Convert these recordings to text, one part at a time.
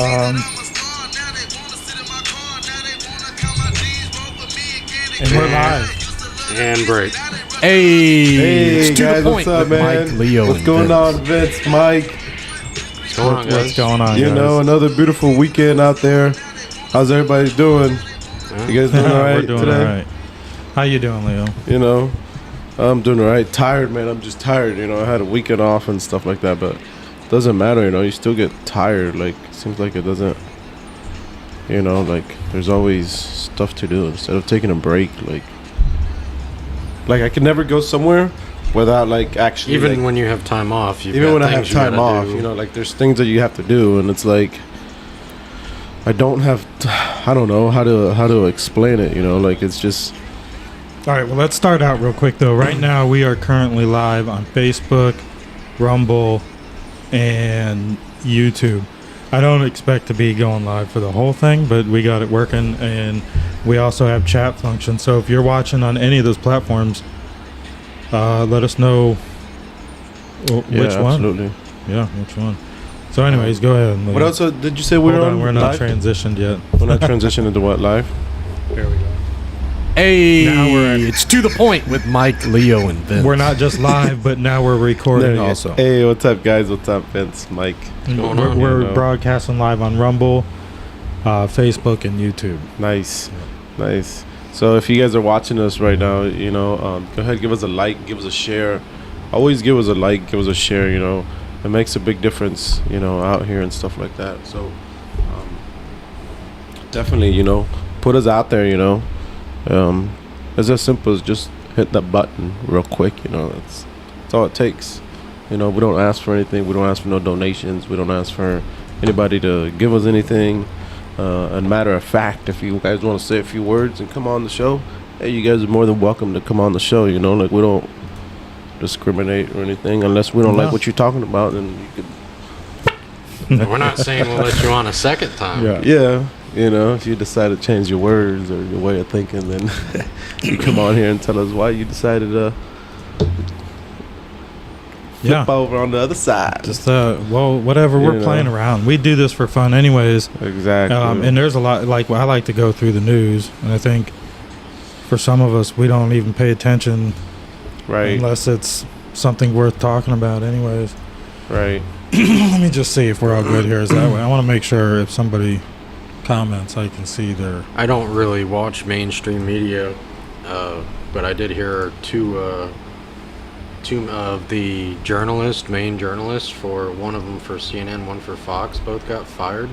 And we're live. And break. Hey, it's to guys, the point what's up, man? Mike, Leo, what's going on, Vince, Mike? What's going on, guys? What's going on, You guys? know, another beautiful weekend out there. How's everybody doing? You guys doing all right We're doing today? all right. How you doing, Leo? You know, I'm doing all right. Tired, man. I'm just tired. You know, I had a weekend off and stuff like that, but it doesn't matter. You know, you still get tired. Like, it seems like it doesn't. You know, like there's always stuff to do instead of taking a break. Like I can never go somewhere without like actually. Even like, when you have time off, even when I have time off, you know, like there's things that you have to do, and it's like I don't have. I don't know how to explain it. You know, like it's just. All right, well, let's start out real quick, though. Right now, we are currently live on Facebook, Rumble, and YouTube. I don't expect to be going live for the whole thing, but we got it working, and we also have chat function. So if you're watching on any of those platforms, let us know which one. Absolutely. Yeah, which one. So anyways, go ahead. What else did you say we were on? We're not live? transitioned yet. We're not transitioned into what, live? There we go. Hey, Now we're at- it's to the point with Mike, Leo, and Vince. We're not just live, but now we're recording There you also. go. Hey, what's up, guys? What's up, Vince, Mike? going on? We're You know. broadcasting live on Rumble, Facebook, and YouTube. Nice. Nice. So if you guys are watching us right now, you know, go ahead, give us a like, give us a share. Always give us a like, give us a share, you know. It makes a big difference, you know, out here and stuff like that. So definitely, you know, put us out there, you know. It's as simple as just hit that button real quick, you know. That's all it takes. You know, we don't ask for anything. We don't ask for no donations. We don't ask for anybody to give us anything. A matter of fact, if you guys want to say a few words and come on the show, hey, you guys are more than welcome to come on the show. You know, like we don't discriminate or anything unless we don't like what you're talking about. Then you could. We're not saying we'll let you on a second time. Yeah, you know, if you decide to change your words or your way of thinking, then you come on here and tell us why you decided to flip over on the other side. Just whatever. We're You playing know. around. We do this for fun, anyways. Exactly. And there's a lot. Like I like to go through the news, and I think for some of us, we don't even pay attention, right. unless it's something worth talking about. Anyways, Right. let me just see if we're all good here. Is that way? I want to make sure if somebody comments, I can see their. I don't really watch mainstream media, but I did hear two of the main journalists, for one of them for CNN, one for Fox, both got fired.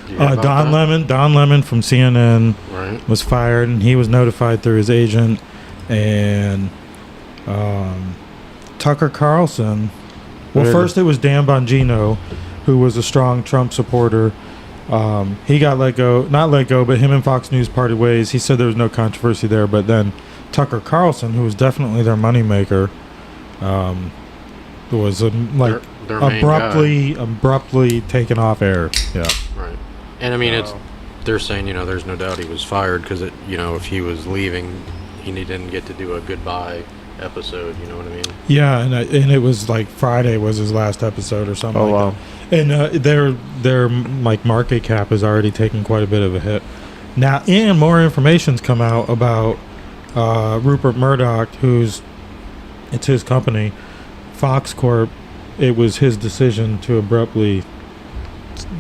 Do you hear about Don that? Don Lemon from CNN Right. was fired, and he was notified through his agent. And Tucker Carlson. Well, Really? first it was Dan Bonjino, who was a strong Trump supporter. He got let go, not let go, but him and Fox News parted ways. He said there was no controversy there, but then Tucker Carlson, who was definitely their moneymaker, was Their main abruptly taken off air. Yeah. Right. And I mean, they're saying, you know, there's no doubt he was fired because, you know, if he was leaving, he didn't get to do a goodbye episode, you know what I mean? Yeah, and it was like Friday was his last episode or something. Oh, like wow. that. And their like market cap is already taking quite a bit of a hit now. And more information's come out about Rupert Murdoch, it's his company, Fox Corp. It was his decision to abruptly,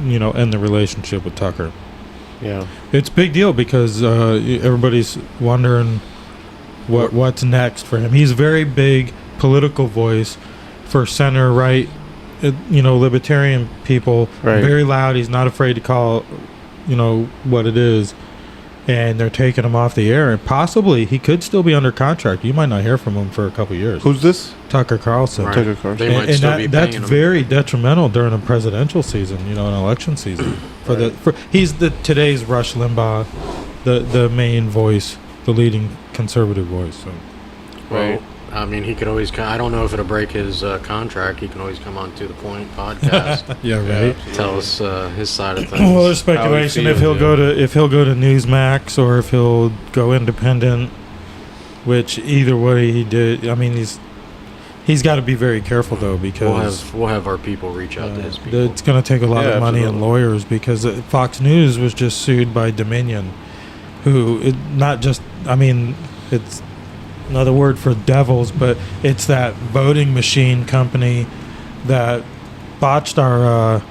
you know, end the relationship with Tucker. Yeah. It's a big deal because everybody's wondering what's next for him. He's a very big political voice for center right, you know, libertarian people. Right. Very loud. He's not afraid to call, you know, what it is. And they're taking him off the air. And possibly he could still be under contract. You might not hear from him for a couple years. Who's this? Tucker Carlson. Right. Tucker Carlson. They might still be that's paying him. very detrimental during a presidential season, you know, an election season. He's today's Rush Limbaugh, the main voice, the leading conservative voice. So. Well, I mean, he could always I don't know if it'll break his contract. He can always come on To The Point podcast. Yeah, right. Tell us his side of things. Well, there's speculation feels, if he'll go to Newsmax or if he'll go independent. Which either way he did. I mean, He's got to be very careful though, because we'll have our people reach out to his people. it's going to take a lot Yeah, of money and absolutely. lawyers, because Fox News was just sued by Dominion, who it's another word for devils, but it's that voting machine company that botched our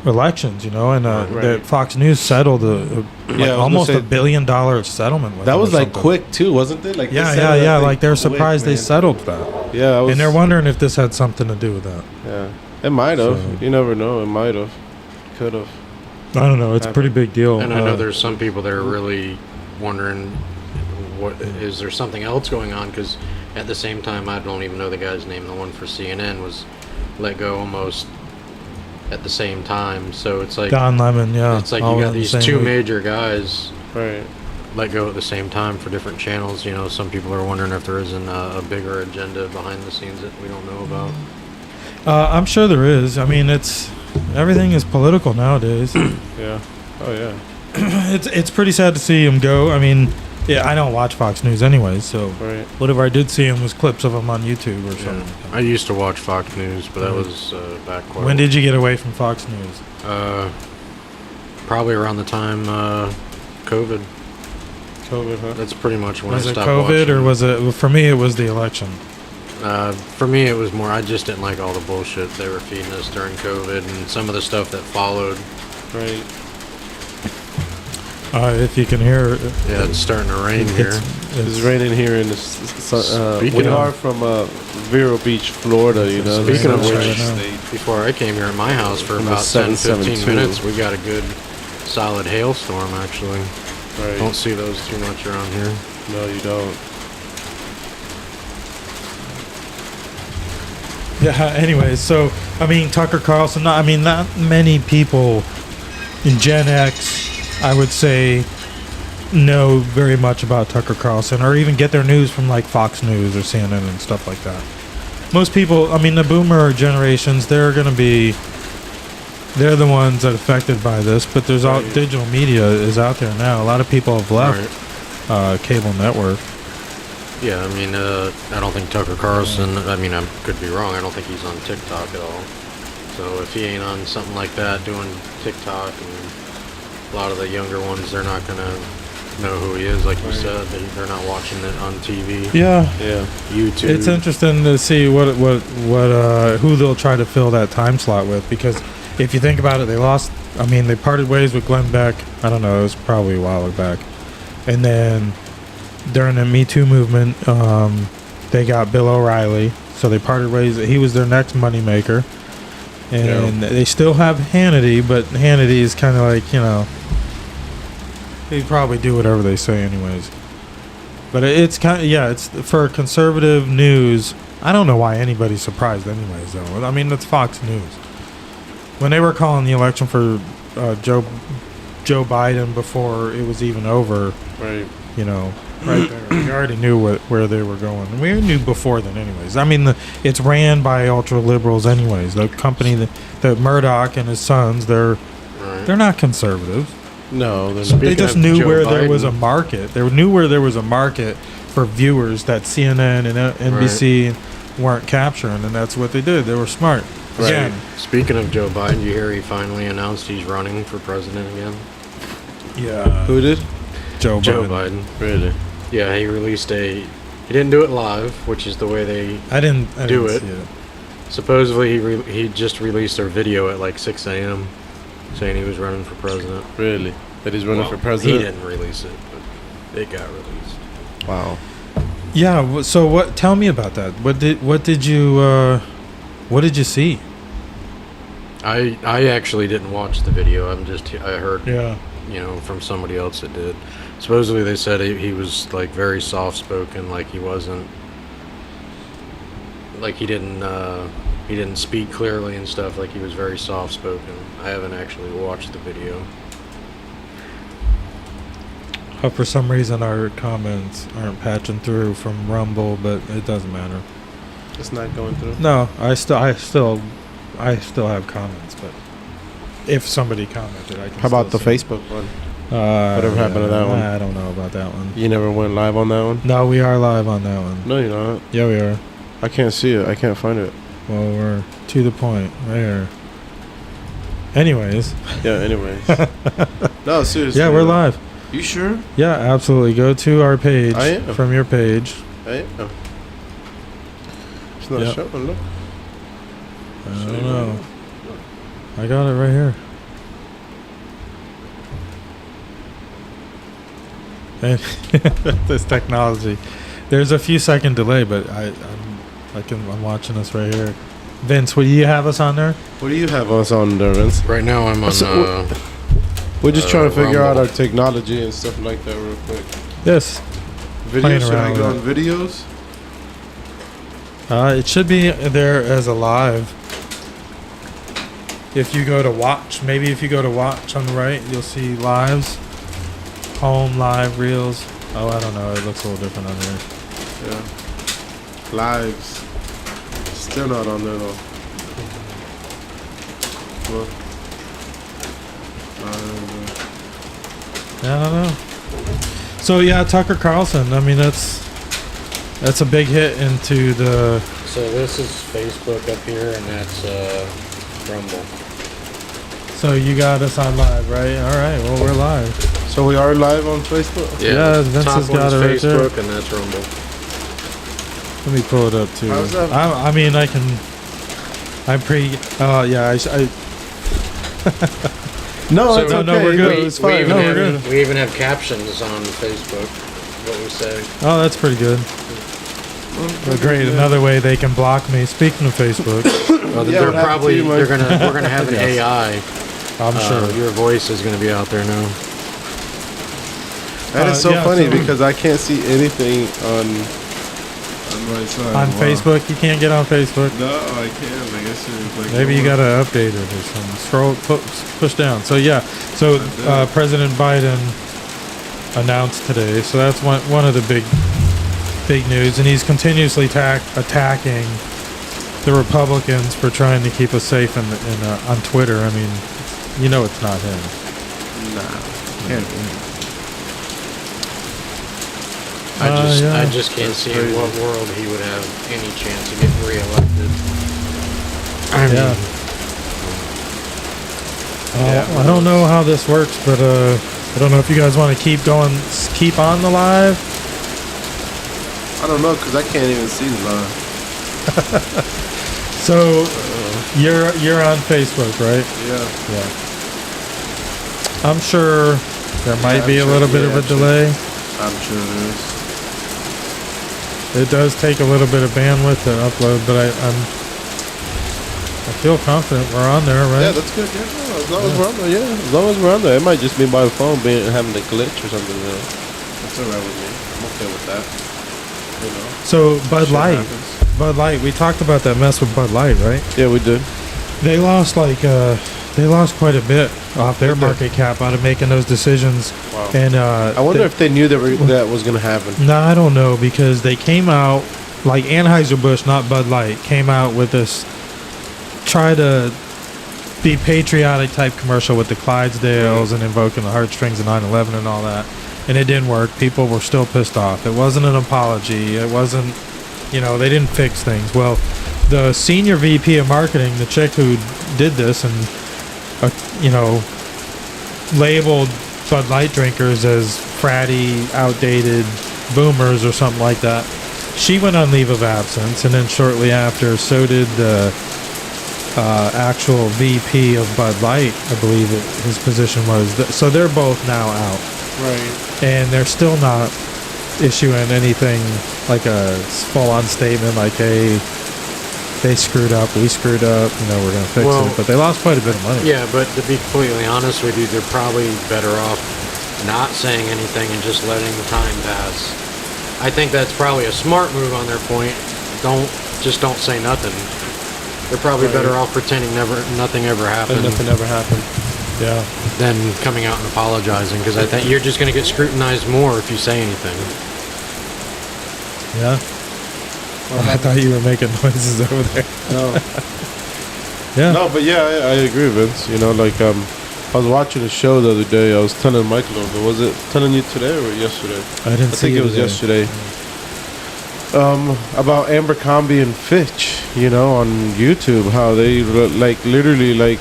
elections, and Right. that Fox News settled almost say, $1 billion settlement with that them was or like something. quick too, wasn't it? Like they Yeah, settled that thing like they're quick, surprised they man. settled that, Yeah, and they're wondering if this had something to do with that. Yeah, it might have. So- You never know. It might have. Could have. I don't know. It's a pretty big deal. And I know there's some people that are really wondering, what is there something else going on? Because at the same time, I don't even know the guy's name. The one for CNN was let go almost at the same time. So it's like Don Lemon, yeah. it's like all you in got the these same two week. major guys Right. let go at the same time for different channels. Some people are wondering if there isn't a bigger agenda behind the scenes that we don't know about. I'm sure there is. I mean, everything is political nowadays. Yeah. Oh yeah. It's pretty sad to see him go. I mean, yeah, I don't watch Fox News anyway, so Right. whatever I did see him was clips of him on YouTube or something. I used to watch Fox News, but that was back When did you get away from Fox News? probably around the time COVID. COVID, huh? That's pretty much when Was I it stopped COVID watching. or was it? For me, it was the election. For me, it was more. I just didn't like all the bullshit they were feeding us during COVID and some of the stuff that followed. Right. If you can hear, Yeah, it's starting to rain here. It's raining here in the. Speaking We of- are from Vero Beach, Florida. Speaking of That's which, right now. state. Before I came here at my house for From the about 10, 15 772. minutes, we got a good, solid hailstorm. Actually, Right. don't see those too much around here. No, you don't. Yeah. Anyways, so I mean, Tucker Carlson. Not many people in Gen X, I would say, know very much about Tucker Carlson, or even get their news from like Fox News or CNN and stuff like that. Most people, the boomer generations, they're the ones that are affected by this. But there's all Right. digital media is out there now. A lot of people have left cable network. Yeah, I don't think Tucker Carlson, I could be wrong, I don't think he's on TikTok at all. So if he ain't on something like that, doing TikTok, and a lot of the younger ones, they're not going to know who he is, like you Right. said. They're not watching it on TV, Yeah. Yeah. YouTube. It's interesting to see who they'll try to fill that time slot with, because if you think about it, they parted ways with Glenn Beck. I don't know, it was probably a while back. And then during the Me Too movement, they got Bill O'Reilly, so they parted ways. He was their next moneymaker. And they still have Hannity, but Hannity is kind of like, he'd probably do whatever they say anyways. But it's kind of, it's for conservative news. I don't know why anybody's surprised anyways, though. It's Fox News. When they were calling the election for Joe Biden before it was even over, Right. right there, we already knew where they were going. And we knew before then anyways. It's ran by ultra liberals anyways. The company, that Murdoch and his sons, they're not conservatives. No, they're not. Speaking They just of knew Joe where there was a Biden. market. They knew where there was a market for viewers that CNN and NBC weren't capturing, and that's what they did. They were smart. Right. Again, Speaking of Joe Biden, you hear he finally announced he's running for president again? yeah, Who did? Joe Joe Biden. Biden. Really? Yeah, he released he didn't do it live, which is the way they I didn't Do it. see it. supposedly he just released a video at like 6 a.m. saying he was running for president. Really? That he's running Well, for president? He didn't release it, but it got released. Wow. Yeah. So what? Tell me about that. What did you see? I actually didn't watch the video. I heard Yeah. from somebody else that did. Supposedly they said he was like very soft spoken, like he wasn't, like he didn't speak clearly and stuff, like he was very soft spoken. I haven't actually watched the video. For some reason, our comments aren't patching through from Rumble, but it doesn't matter. It's not going through. No, I still have comments, but if somebody commented, I can. How about the still see. Facebook one? Whatever happened to that one? I don't know about that one. You never went live on that one? No, we are live on that one. No, you're not. Yeah, we are. I can't see it. I can't find it. Well, we're to the point. There. Anyways. Yeah, anyways. No, seriously. Yeah, we're live. You sure? Yeah, absolutely. Go to our page I am. from your page. I am. It's not Yep. showing, look. I don't know. I got it right here. And this technology. There's a few second delay, but I'm watching this right here. Vince, will you have us on there? What do you have us on there, Vince? Right now I'm on. We're just trying to figure out Rumble. our technology and stuff like that real quick. Yes. Videos, should I around go with on videos? It should be there as a live. If you go to watch, maybe if you go to watch on the right, you'll see lives. Home, live, reels. Oh, I don't know. It looks a little different on here. Yeah. Lives. Still not on there though. Well, I don't know. So yeah, Tucker Carlson. I mean, that's a big hit into the. So this is Facebook up here, and that's Rumble. So you got us on live, right? All right. Well, we're live. so we are live on Facebook? Yeah, Vince top has got one's it right there. Facebook, and that's Rumble. Let me pull it up too. How's that? I mean, I can. I'm pretty. Yeah. No, So- it's No, okay. no, we're good. It's fine. even No, we're have, good. we even have captions on Facebook. What we say. Oh, that's pretty good. Well, great. Another way they can block me. Speaking of Facebook, Well, Yeah, they're what happened probably to you, we're Mike? gonna have an Yes. AI. I'm sure. Your voice is gonna be out there now. That is so yeah, funny so- because I can't see anything on my side. On Wow. Facebook, you can't get on Facebook. No, I can't. I guess it's like Maybe you gotta update it or something. Scroll, push down. So yeah. So President Biden announced today. So that's one of the big news, and he's continuously attacking the Republicans for trying to keep us safe on Twitter. I mean, you know, it's not him. Nah, can't be. I Yeah. just can't That's see crazy. in what world he would have any chance of getting reelected. I mean, Yeah. Yeah. I don't know how this works, but I don't know if you guys want to keep on the live. I don't know because I can't even see the line. So you're on Facebook, right? Yeah. Yeah. I'm sure there might I'm be a sure- little bit yeah, of a I'm sure. delay. I'm sure there is. It does take a little bit of bandwidth to upload, but I feel confident we're on there, right? Yeah, that's good. Yeah, no, as long as we're on there. Yeah, as long as we're on there. It might just be my phone having a glitch or something. You know. That's alright with me. I'm okay with that. You know. So Bud Shit Light, happens. Bud Light. We talked about that mess with Bud Light, right? Yeah, we did. They lost quite a bit off their Did they? market cap out of making those decisions. Wow. And I wonder if they knew that was gonna happen. No, I don't know, because they came out like Anheuser-Busch, not Bud Light, came out with this try to be patriotic type commercial with the Clydesdales and invoking the heartstrings of 9/11 and all that, and it didn't work. People were still pissed off. It wasn't an apology. It wasn't, they didn't fix things. Well, the senior VP of marketing, the chick who did this and labeled Bud Light drinkers as fratty, outdated boomers or something like that, she went on leave of absence, and then shortly after, so did the actual VP of Bud Light, I believe his position was. So they're both now out, Right. and they're still not issuing anything like a full-on statement like, hey, they screwed up, we screwed up, we're going to fix Well, it. But they lost quite a bit of money. yeah, but to be completely honest with you, they're probably better off not saying anything and just letting the time pass. I think that's probably a smart move on their point. Don't say nothing. They're probably better off pretending nothing ever happened And nothing ever happened. Yeah. than coming out and apologizing, because I think you're just going to get scrutinized more if you say anything. Yeah. I thought you were making noises over there. No. Yeah. No, but yeah, I agree, Vince. I was watching a show the other day. I was telling Michael, was it telling you today or yesterday? I didn't I see think it was today. yesterday. about Abercrombie and Fitch, you know, on YouTube, how they like literally like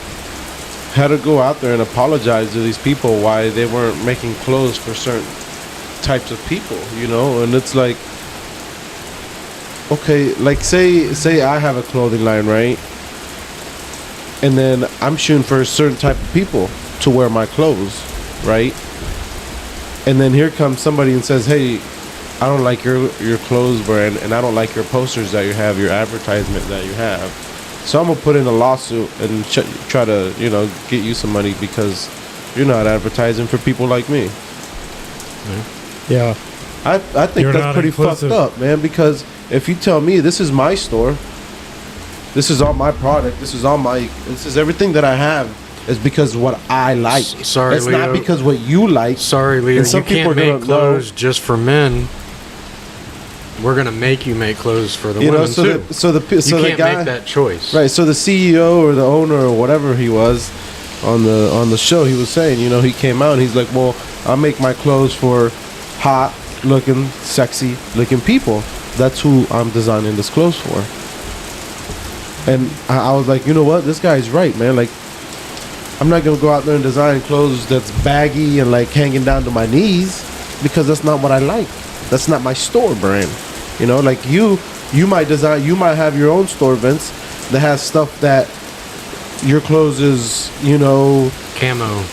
had to go out there and apologize to these people why they weren't making clothes for certain types of people, you know. And it's like, okay, like say I have a clothing line, right, and then I'm shooting for a certain type of people to wear my clothes, right, and then here comes somebody and says, hey, I don't like your clothes brand, and I don't like your posters that you have, your advertisement that you have. So I'm gonna put in a lawsuit and try to, you know, get you some money because you're not advertising for people like me. Yeah. I think that's pretty fucked up, man. Because if you tell me this is my store, this is all my product, this is everything that I have is because what I like. Sorry, it's Leo. not because what you like. Sorry, Leo. And some You can't people make clothes just for men. We're gonna make you make clothes for the women too. You can't guy, make that choice, right? So the CEO or the owner or whatever he was on the show, he was saying, you know, he came out and he's like, well, I make my clothes for hot looking, sexy looking people. That's who I'm designing this clothes for. And I was like, you know what? This guy's right, man. Like, I'm not gonna go out there and design clothes that's baggy and like hanging down to my knees because that's not what I like. That's not my store brand. You know, like you might design, you might have your own store, Vince, that has stuff that your clothes is, you know, camo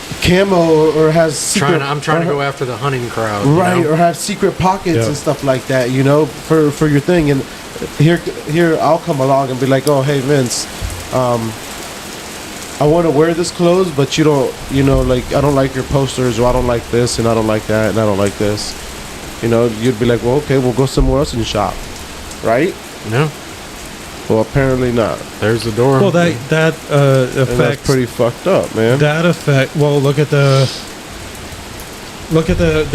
or has secret. I'm trying to go after the hunting crowd, right? You know? Or have secret pockets and stuff like that, you know, for your thing. And here I'll come along and be like, oh, hey, Vince, I want to wear this clothes, but you don't, you know, like I don't like your posters, or I don't like this, and I don't like that, and I don't like this. You know, you'd be like, well, okay, we'll go somewhere else and shop, right? No. Well, apparently not. There's the door. Well, that affects. And that's pretty fucked up, man. That affect. Well, look at the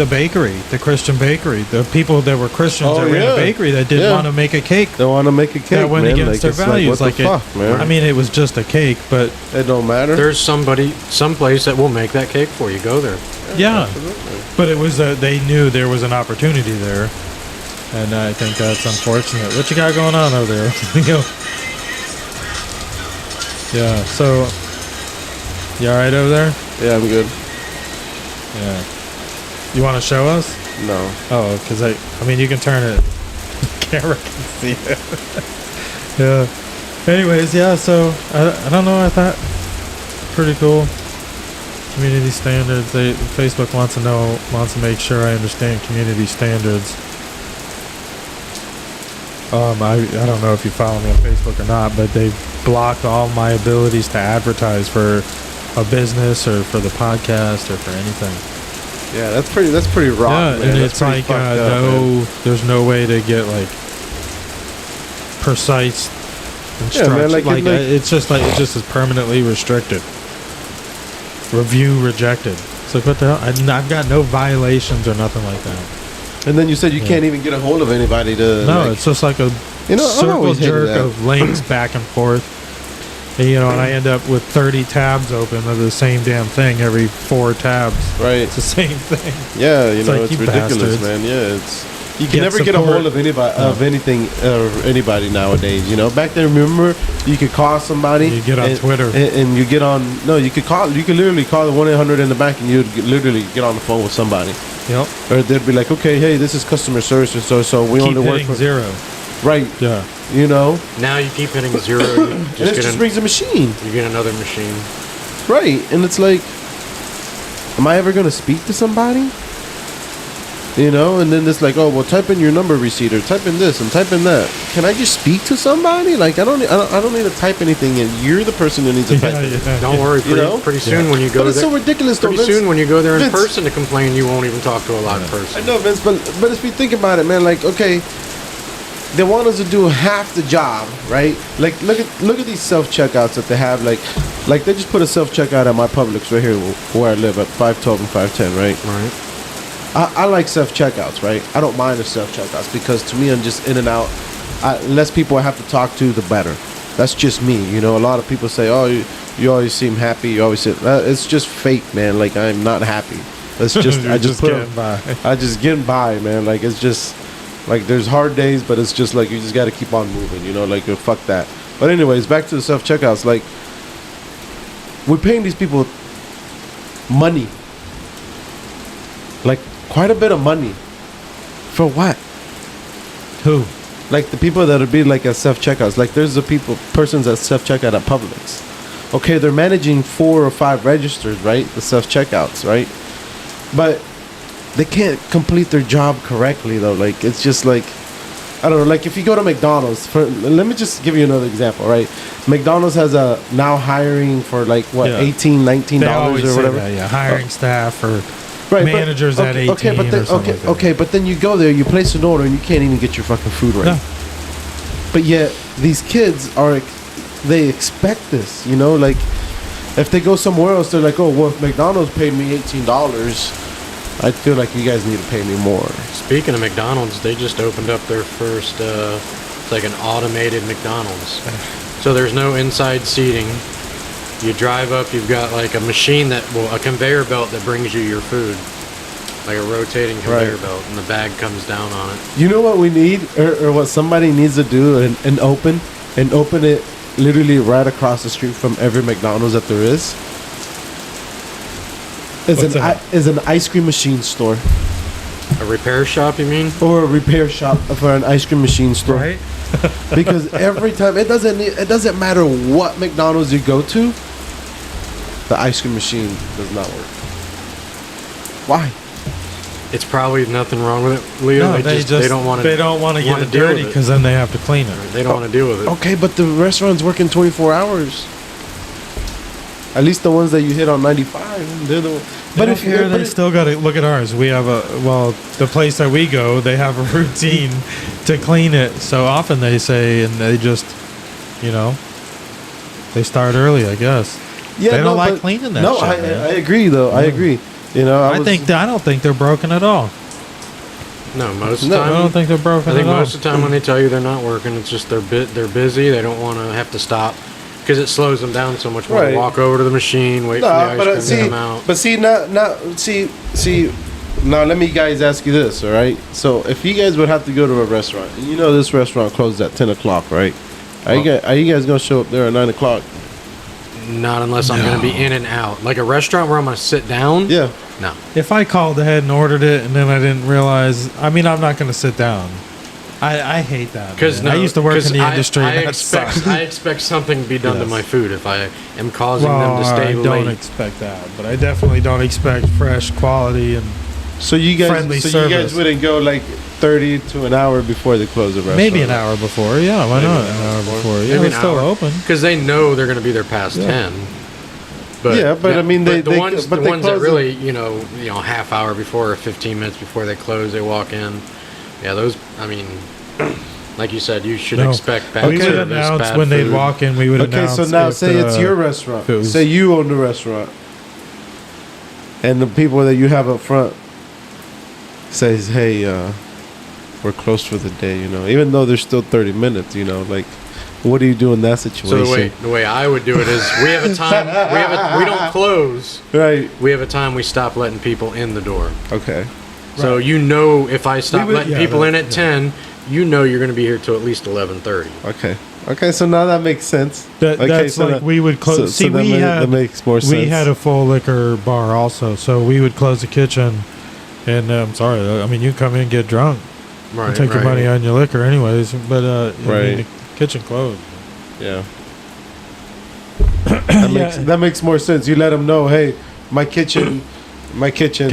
bakery, the Christian bakery. The people that were Christians that ran a bakery that didn't want to make a cake. They want to make a cake. That went against their values. Like, what the fuck, man? I mean, it was just a cake, but it don't matter. There's someplace that will make that cake for you. Go there. Yeah, absolutely. But it was they knew there was an opportunity there, and I think that's unfortunate. What you got going on over there? Yeah. So, you all right over there? Yeah, I'm good. Yeah. You want to show us? No. Oh, because I mean, you can turn it. Camera can see it. Yeah. Anyways, yeah. So I don't know. I thought pretty cool. Community standards. Facebook wants to make sure I understand community standards. I don't know if you follow me on Facebook or not, but they've blocked all my abilities to advertise for a business or for the podcast or for anything. Yeah, that's pretty rough. Yeah, man. and That's it's pretty like fucked up, man. there's no way to get like precise instructions. Yeah, man, It's just is permanently restricted. Review rejected. It's like, what the hell? I've got no violations or nothing like that. And then you said you can't even get a hold of anybody to. No, like, it's just like a circle jerk of links back and forth. And, and I end up with 30 tabs open of the same damn thing every 4 tabs. Right. It's the same thing. Yeah, It's it's ridiculous, bastards. man. Yeah, you can never get a hold of anybody anybody nowadays. You know, back then, remember, you could call somebody. You get on Twitter and you get on. No, you could literally call the 1-800 in the back, and you'd literally get on the phone with somebody. Yep. Or they'd be like, okay, hey, this is customer service, and so we Keep only work hitting for 0. Right. Yeah. You know. Now you keep hitting 0. It just brings a machine. You get another machine. Right, and it's like, am I ever gonna speak to somebody? You know, and then it's like, oh, well, type in your number receipt or type in this and type in that. Can I just speak to somebody? Like, I don't need to type anything in. You're the person who needs to type it. Yeah. Don't worry. Pretty soon when you go but it's there, so ridiculous. Pretty though, soon when you go there in Vince, person to complain, you won't even talk to a live person. I know, Vince, but if you think about it, man, like, okay, they want us to do half the job, right? Like, look at these self checkouts that they have. Like they just put a self checkout at my Publix right here where I live at 512 and 510, right? Right. I like self checkouts, right? I don't mind the self checkouts because to me, I'm just in and out. Less people I have to talk to, the better. That's just me, you know. A lot of people say, "Oh, you always seem happy. You always say," it's just fake, man. Like, I'm not happy. It's just I just getting by. I just getting by, man. Like, it's just Like there's hard days, but it's just like you just got to keep on moving, you know, like fuck that. But anyways, back to the self checkouts. Like we're paying these people money, like quite a bit of money, for what? Who? Like the people that would be like at self checkouts. Like there's the persons at self checkout at Publix. Okay, they're managing 4 or 5 registers, right? The self checkouts, right? But they can't complete their job correctly though. Like it's just like, I don't know. Like if you go to McDonald's, let me just give you another example, right? McDonald's has a now hiring for like what, $18, $19 or whatever. That, yeah, hiring staff or right, managers but, at 18 okay, but then, or something like that. Okay, but then you go there, you place an order, and you can't even get your fucking food right. No. But yet these kids they expect this, you know, like if they go somewhere else, they're like, oh, well, if McDonald's paid me $18, I feel like you guys need to pay me more. Speaking of McDonald's, they just opened up their first, it's like an automated McDonald's. So there's no inside seating. You drive up, you've got like a machine a conveyor belt that brings you your food. Like a rotating conveyor belt, and the bag comes down on it. You know what we need, or what somebody needs to do and open it literally right across the street from every McDonald's that there is? Is an ice cream machine store. A repair shop, you mean? Or a repair shop for an ice cream machine store. Right? Because every time it doesn't matter what McDonald's you go to, the ice cream machine does not work. Why? It's probably nothing wrong with it, Leo. No, they don't want to. They don't want to get it dirty because then they have to clean it. They don't want to deal with it. Okay, but the restaurant's working 24 hours. At least the ones that you hit on 95, they're the. But if here, they still got to look at ours. We have the place that we go, they have a routine to clean it. So often they say, and they just, you know, they start early, I guess. Yeah, they don't like cleaning that. No, shit, I agree though. I agree. You know, I don't think they're broken at all. No, most of the time. I don't think they're broken. I think at all. most of the time when they tell you they're not working, it's just they're busy. They don't want to have to stop because it slows them down so much more to walk over to the machine, wait for the ice cream to come out. But see, now let me guys ask you this, all right? So if you guys would have to go to a restaurant, and you know this restaurant closes at 10 o'clock, right? Are you guys gonna show up there at 9 o'clock? Not unless I'm going to be in and out. Like a restaurant where I'm going to sit down? Yeah. No. If I called ahead and ordered it and then I didn't realize, I mean, I'm not going to sit down. I hate that. Because I used to work in the industry. I expect something to be done to my food if I am causing them to stay late. I don't expect that, but I definitely don't expect fresh quality and friendly service. You guys wouldn't go like 30 to an hour before they close the restaurant? Maybe an hour before. Yeah, why not? An hour before. Yeah, it's still open. Because they know they're going to be there past 10. But I mean, the ones that really, you know, half hour before or 15 minutes before they close, they walk in. Yeah, those. I mean, like you said, you should expect bad service. We would announce when they'd walk in. We would announce. Okay, so now say it's your restaurant. Say you own the restaurant, and the people that you have up front says, "Hey, we're closed for the day." You know, even though there's still 30 minutes. You know, like. What do you do in that situation? So the way I would do it is we have a time. We don't close. Right. We have a time we stop letting people in the door. Okay. So if I stop letting people in at 10, you're going to be here till at least 11:30. Okay. So now that makes sense. We would close. That makes more sense. We had a full liquor bar also, so we would close the kitchen. And I'm sorry, I mean you come in and get drunk. Right. We'll take your money on your liquor anyways, but I mean, kitchen closed. Yeah. That makes more sense. You let them know, hey, my kitchen's closed. My kitchen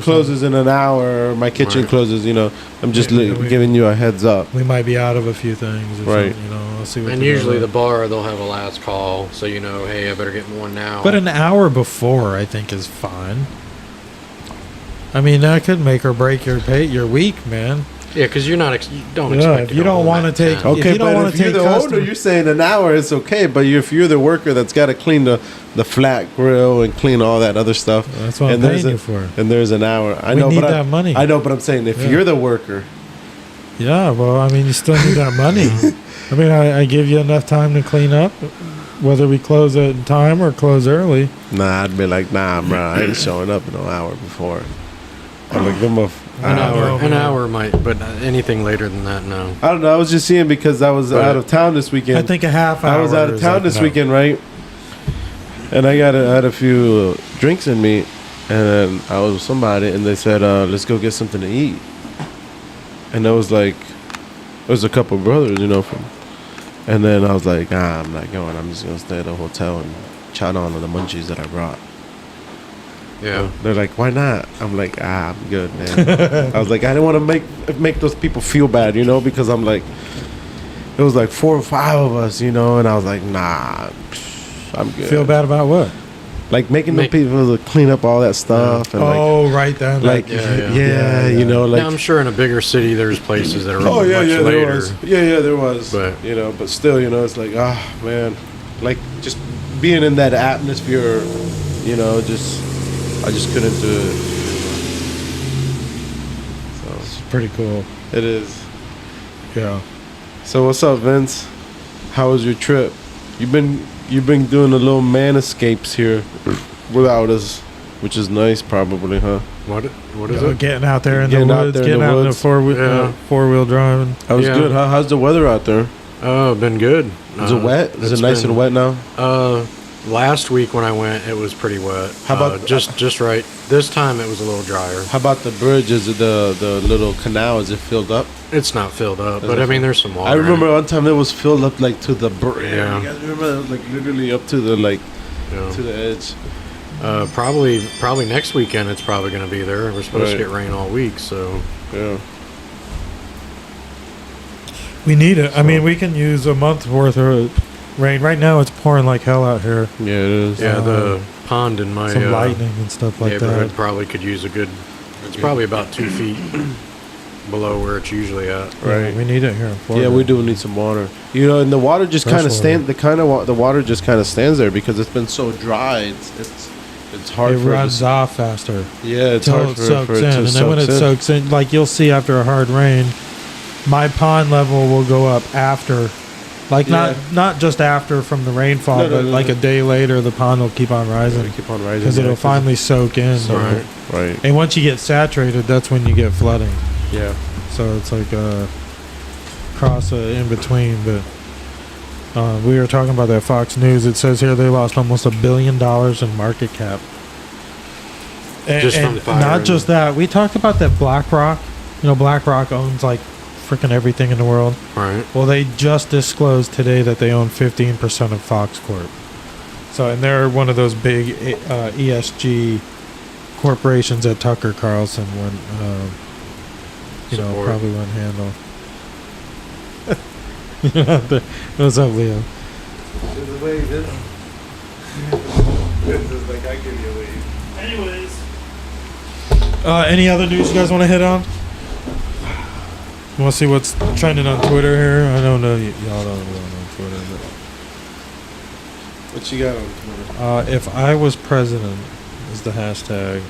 closes in an hour. Or my kitchen closes. You know, I'm just giving you a heads up. We might be out of a few things. Or something, you know, I'll see what. And usually the bar they'll have a last call, so you know, hey, I better get one now. But an hour before, I think, is fine. I mean, that could make or break your week, man. Yeah, because you don't expect. If you don't want to take. Okay, but if you're the owner, you're saying an hour is okay. But if you're the worker that's got to clean the flat grill and clean all that other stuff, that's what I'm paying you for. And there's an hour. I know, need but that money. I know, but I'm saying if you're the worker. Yeah, well, I mean, you still need that money. I mean, I give you enough time to clean up, whether we close at time or close early. Nah, I'd be like, nah, bro, I ain't showing up in an hour before. I'm gonna give them An hour might, but anything later than that, no. I don't know. I was just seeing because I was out of town this weekend. I think a half hour. I was out of town this weekend, right? And I had a few drinks in me, and I was with somebody, and they said, "Let's go get something to eat." And I was like, there was a couple of brothers, and then I was like, I'm not going. I'm just gonna stay at a hotel and chow down on the munchies that I brought. Yeah. They're like, why not? I'm like, I'm good, man. I was like, I didn't want to make those people feel bad, because I'm like, it was like 4 or 5 of us, and I was like, nah, I'm good. Feel bad about what? Like making the people to clean up all that stuff. Yeah. And right then. Like, yeah. Like. Now, I'm sure in a bigger city, there's places that are Oh, much later. There was. Yeah, there was. But, but still, it's like, man. Like, just being in that atmosphere, I just couldn't do it. So It's pretty cool. it is. Yeah. So what's up, Vince? How was your trip? You've been doing a little man escapes here without us, which is nice, probably, huh? What is it? Getting out there in Getting the out woods, there in getting the out in the woods. four-wheel driving. That was Yeah. good, huh? How's the weather out there? Oh, been good. Is it wet? Is it's it nice been- and wet now? Last week when I went, it was pretty wet. How about- just right? This time it was a little drier. How about the bridge? Is it the little canal? Is it filled up? It's not filled up, Is but it I mean there's some water. I in remember it. one time it was filled up like to the brim. Yeah. You guys remember? It was like literally up to the Yeah. to the edge. Probably next weekend it's probably going to be there. We're supposed to Right. get rain all week, so Yeah. We need it. I mean, we can use a month's worth of rain. Right now, it's pouring like hell out here. Yeah, it is. yeah, the pond in my Some lightning and stuff like neighborhood that. probably could use a good. It's probably about 2 feet below where it's usually at. Right. Yeah, we need it here in Florida. Yeah, we do need some water. And the water just Fresh kind of water. the water just kind of stands there because it's been so dry. It's hard It for runs it off faster. Yeah, it's Until hard it for soaks it in. to And then when it soaks in, like you'll see after a hard rain, my pond level will go up after. Like Yeah. not just after from the rainfall, No, but no, like no. a day later, the pond will keep on rising keep on rising because it'll finally soak in. Right. And once you get saturated, that's when you get flooding. Yeah. So it's like a cross in between. But we were talking about that Fox News. It says here they lost almost $1 billion in market cap. Just from And fire not and- just that. We talked about that BlackRock. BlackRock owns like freaking everything in the world. Right. Well, they just disclosed today that they own 15% of Fox Corp. So, and they're one of those big ESG corporations that Tucker Carlson Support. probably wouldn't handle. What's up, Leo? Anyways. Any other news you guys want to hit on? You want to see what's trending on Twitter here? I don't know. Y'all don't know on Twitter. What you got on Twitter? But, if I was president is the hashtag.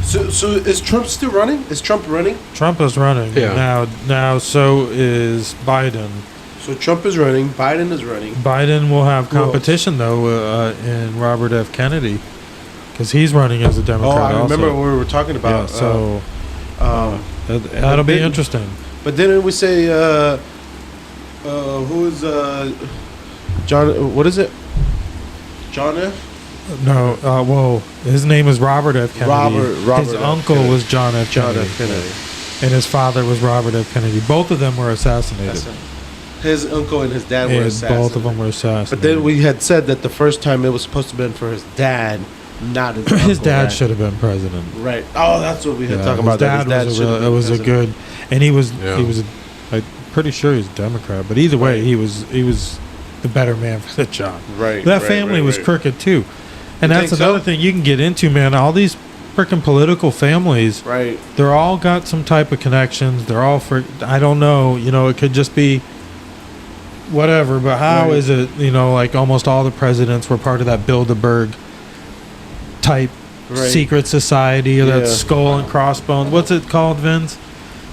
So is Trump still running? Is Trump running? Trump is running. Yeah. Now so is Biden. So Trump is running. Biden is running. Biden will have Who else? competition, though, in Robert F. Kennedy. Because he's running as a Oh, Democrat I remember also. what we were talking about. Yeah, so that'll but be then- interesting. But didn't we say who is John? What is it? John F. No, well, his name is Robert F. Kennedy. Robert his F. uncle Kennedy. was John F. John Kennedy. F. Kennedy. And his father was Robert F. Kennedy. Both of them were assassinated. His uncle and his dad were And assassinated. both of them were assassinated. But then we had said that the first time it was supposed to have been for his dad, not his his uncle, dad right? should have been president. Right. Oh, that's what we had Yeah, talking his about. that dad his dad was, was a good, and he was I'm pretty sure he was a Democrat. But either way, he was the better man for the job. Right. That family was crooked too, and You that's think another so? thing you can get into, man. All these freaking political families, Right. they're all got some type of connections. They're all I don't know. It could just be whatever. But how Right. is it? Like almost all the presidents were part of that Bilderberg type Right. secret society or that Yeah. skull and crossbones. What's it called, Vince?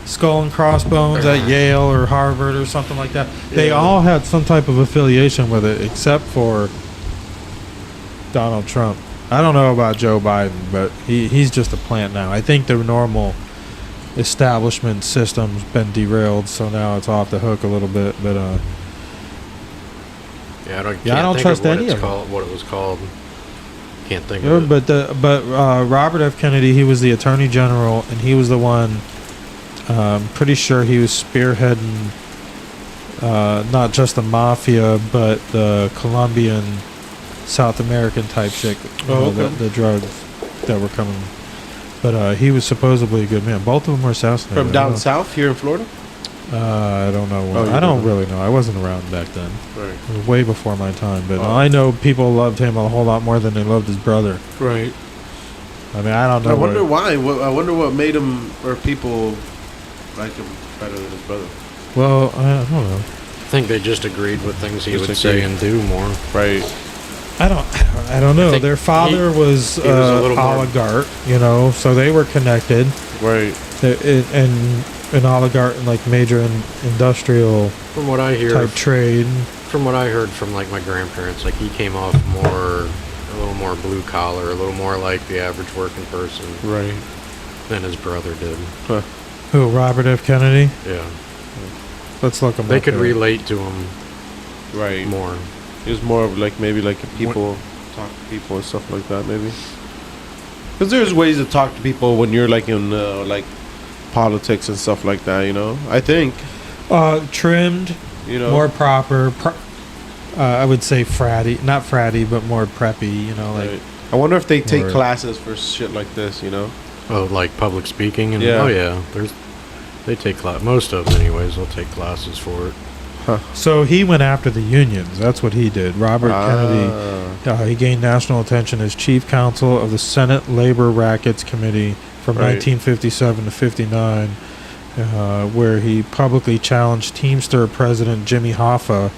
Skull and crossbones at Yale or Harvard or something like that. They Yeah. all had some type of affiliation with it, except for Donald Trump. I don't know about Joe Biden, but he's just a plant now. I think the normal establishment system's been derailed, so now it's off the hook a little bit. But Yeah, I don't. Yeah, I don't think trust of what any it's of them. called. What it was called. Can't think of it. but Robert F. Kennedy, he was the Attorney General, and he was the one. Pretty sure he was spearheading not just the mafia, but the Colombian, South American type shit. The drugs that were coming. But he was supposedly a good man. Both of them were assassinated. From down south here in Florida? I don't know. Oh, I don't really know. I wasn't around back then. Right. It was way before my time. But I know people loved him a whole lot more than they loved his brother. Right. I mean, I don't know. I wonder why. I wonder what made him, or people like him better than his brother. Well, I don't know. I think they just agreed with things he Just would say agreed. and do more. Right. I don't know. think Their father was he was a little more- oligarch, so they were connected. Right. And an oligarch in like major industrial From what I hear, type trade. from what I heard from like my grandparents, like he came off a little more blue collar, a little more like the average working person Right. than his brother did. Who? Robert F. Kennedy. Yeah, Let's look him they up could here. relate to him Right. more. He was more of like maybe like a people talk to people and stuff like that maybe. Because there's ways to talk to people when you're like in like politics and stuff like that. I think. Trimmed, more proper. I would say fratty, not fratty, but more preppy. Right. I wonder if they take Or- classes for shit like this. Oh, like public speaking and Yeah. oh yeah, they take most of them anyways. They'll take classes for it. So he went after the unions. That's what he did. Robert Kennedy. He gained national attention as chief counsel of the Senate Labor Rackets Committee from Right. 1957 to 59, where he publicly challenged Teamster President Jimmy Hoffa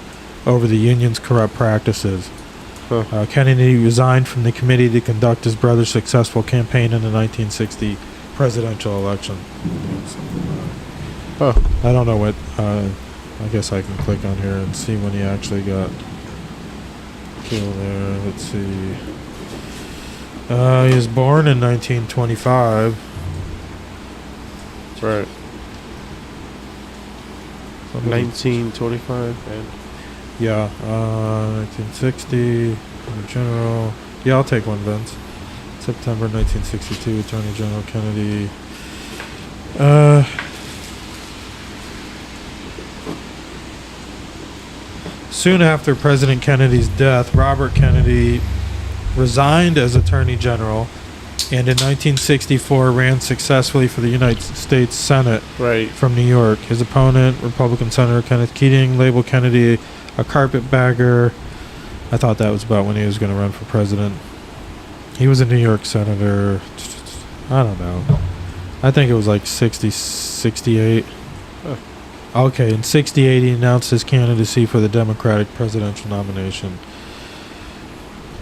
over the union's corrupt practices. Kennedy resigned from the committee to conduct his brother's successful campaign in the 1960 presidential election. I don't know what. I guess I can click on here and see when he actually got killed there. Let's see. He was born in 1925. Right. 1925 and Yeah, 1960, Attorney General. Yeah, I'll take one, Vince. September 1962, Attorney General Kennedy. Soon after President Kennedy's death, Robert Kennedy resigned as Attorney General and in 1964 ran successfully for the United States Senate right. from New York. His opponent, Republican Senator Kenneth Keating, labeled Kennedy a carpetbagger. I thought that was about when he was going to run for president. He was a New York senator. I don't know. I think it was like 60, 68. Okay, in 68 he announced his candidacy for the Democratic presidential nomination.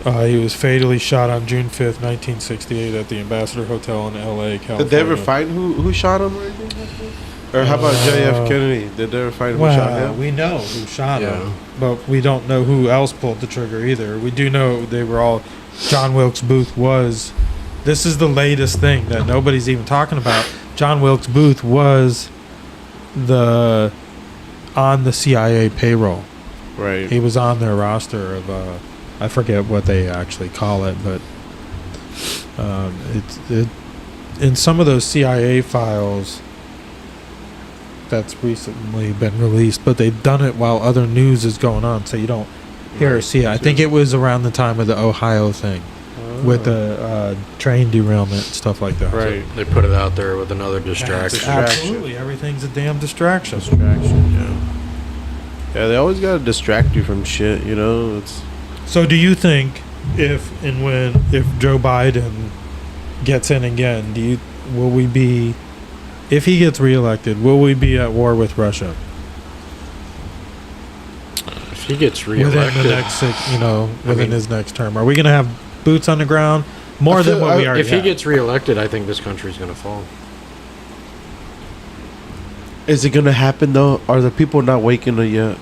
He was fatally shot on June 5th, 1968 at the Ambassador Hotel in L.A., California. Did they ever find who shot him or anything? Or how about J.F. Kennedy? Did they ever find who shot him? We know who shot Yeah. him, but we don't know who else pulled the trigger either. We do know they were all... John Wilkes Booth was... This is the latest thing that nobody's even talking about. John Wilkes Booth was on the CIA payroll. Right. He was on their roster of... I forget what they actually call it, but it in some of those CIA files that's recently been released, but they've done it while other news is going on, so you don't hear or see it. I think it was around the time of the Ohio thing with the train derailment and stuff like that. Right. They put it out there with another distraction. Absolutely, everything's a damn distraction. Yeah, they always gotta distract you from shit. It's So do you think if Joe Biden gets in again, will we be, if he gets reelected, will we be at war with Russia If he gets within reelected, the next within his next term? Are we going to have boots on the ground more than what we already if he have? gets reelected, I think this country's going to fall. Is it gonna happen though? Are the people not waking up yet?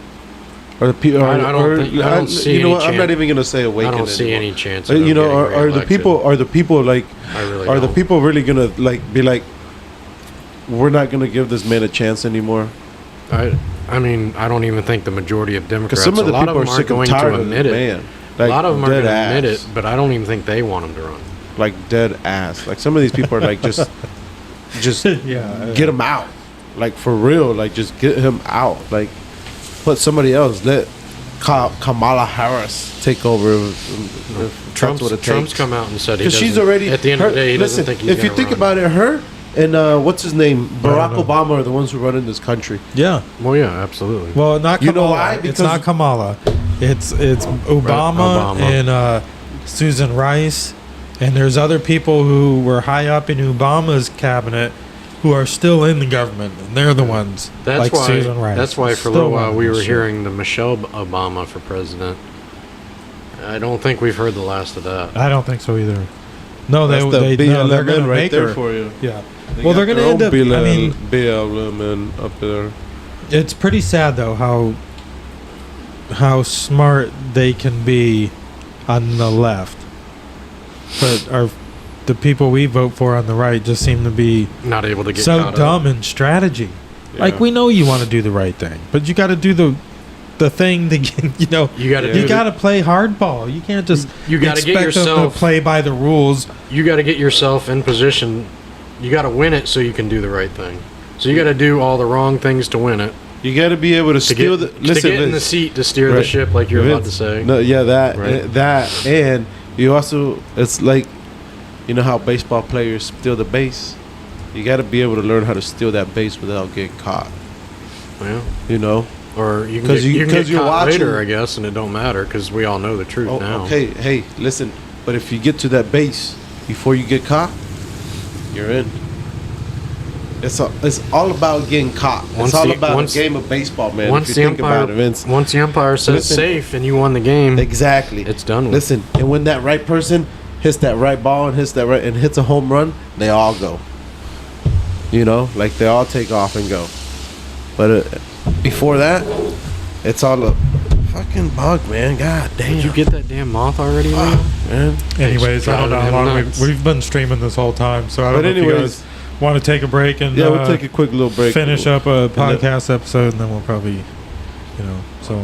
Are the people? I don't see You know any what? I'm not even gonna say I awakening. don't see anymore. any chance. Of him getting are the reelected. people? Are the people like? I really Are the don't. people really gonna be like? we're not gonna give this man a chance anymore. I mean, I don't even think the majority of Democrats. Because some of the a lot people of are them aren't sick and going tired to of admit this it. man. Like, a lot of them are dead going to admit ass. it, but I don't even think they want him to run. Like dead ass. Like some of these people are like just Yeah. get him out. Like for real. Like just get him out. Like put somebody else. Let Kamala Harris take over. If that's what it Trump's takes. come out and said he Because she's doesn't- already. at the end of the day, he listen, doesn't think he's if you gonna think run. about it, her and what's his name, Barack know. Obama are the ones who run in this country. Yeah. Well, yeah, absolutely. Well, not Kamala. You know why? It's Because- not Kamala. It's Obama, Obama. and Susan Rice, and there's other people who were high up in Obama's cabinet who are still in the government, and they're the ones That's like why. Susan Rice. That's why for a Still little while running we this were shit. hearing the Michelle Obama for president. I don't think we've heard the last of that. I don't think so either. No, That's the they're BLM going to right make there her. for you. Yeah. Well, they're going to end up. I mean, BLM up there. it's pretty sad though how smart they can be on the left, but the people we vote for on the right just seem to be Not able to get so caught dumb up. in strategy. Yeah. Like we know you want to do the right thing, but you got to do the thing to get, You got to Yeah. do. you got to play hardball. You can't just You gotta get expect them yourself- to play by the rules. You got to get yourself in position. You got to win it so you can do the right thing. So you got to do all the wrong things to win it. You got to be able to To steal get, the. Listen, to get in the seat to steer the Right. ship, like you're about to Vince, say. No, yeah, Right. that, and you also, it's like, you know how baseball players steal the base. You got to be able to learn how to steal that base without getting caught. Yeah. You know. Or you can 'Cause get, you- you can 'cause get you're caught watching- later, I guess, and it don't matter because we all know the truth Oh, now. okay. Hey, listen. But if you get to that base before you get caught, you're in. It's all about getting caught. Once It's all the- about once- a game of baseball, man. Once if the you think about it, umpire, Vince. once the umpire says Listen. safe and you won the game, Exactly. it's done with. Listen, and when that right person hits that right ball and hits a home run, they all go. You know, like they all take off and go. But before that, it's all a fucking bug, man. God damn. Did you get that damn moth already, man? man? Anyways, I don't know how driving long him nuts. we've been streaming this whole time, so I don't But know if you anyways, guys want to take a break and yeah, we'll take a quick little break. finish up a then- podcast episode, and then we'll probably, so.